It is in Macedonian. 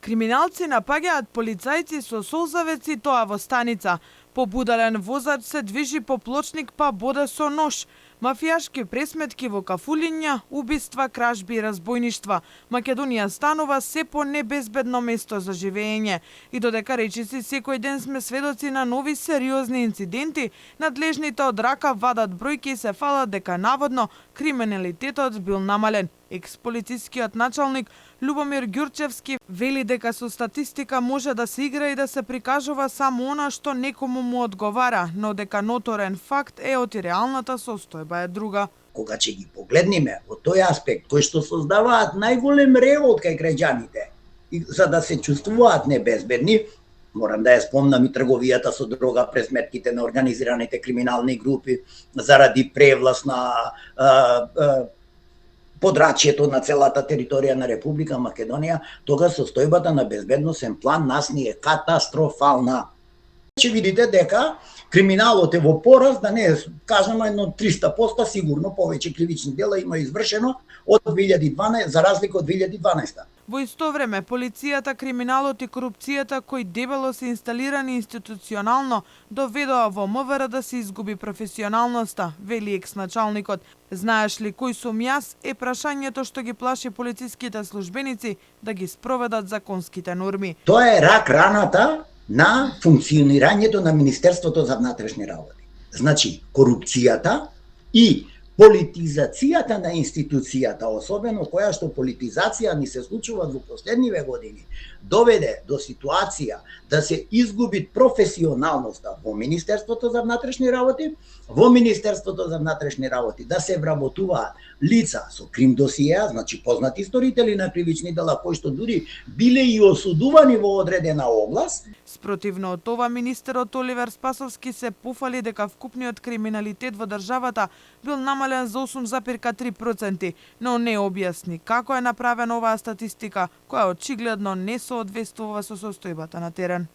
Криминалци напаѓаат полицајци со солзавеци, тоа во станица. Побудален возач се движи по плочник па боде со нож. Мафијашки пресметки во кафулиња, убиства, кражби и разбојништва. Македонија станува се по небезбедно место за живење. И додека речиси секој ден сме сведоци на нови сериозни инциденти, надлежните од рака вадат бројки и се фалат дека наводно криминалитетот бил намален. Експолицискиот началник Љубомир Ѓурчевски вели дека со статистика може да се игра и да се прикажува само она што некому му одговара, но дека ноторен факт е оти реалната состојба е друга. Кога ќе ги погледнеме од тој аспект кој што создаваат најголем револт кај граѓаните, за да се чувствуваат небезбедни, морам да ја спомнам и трговијата со дрога, пресметките на организираните криминални групи заради превласт на подрачјето на целата територија на Република Македонија, тога состојбата на безбедносен план нас ни е катастрофална. Ќе видите дека криминалот е во пораз, да не кажемо едно 300%, сигурно повеќе кривични дела има извршено од 2012 за разлика од 2012. Во исто време, полицијата, криминалот и корупцијата кои дебело се инсталирани институционално доведоа во МВР да се изгуби професионалноста, вели екс-началникот. Знаеш ли кој сум јас е прашањето што ги плаши полициските службеници да ги спроведат законските норми. Тоа е рак раната на функционирањето на Министерството за внатрешни работи. Значи, корупцијата и политизацијата на институцијата, особено која што политизација ни се случува во последниве години, доведе до ситуација да се изгуби професионалноста во Министерството за внатрешни работи, во Министерството за внатрешни работи да се вработуваат лица со крим досиеа, значи познати сторители на кривични дела кои што дури биле и осудувани во одредена област. Спротивно од това, министерот Оливер Спасовски се пофали дека вкупниот криминалитет во државата бил намален за 8,3%, но не објасни како е направена оваа статистика, која очигледно не соодветствува со состојбата на терен.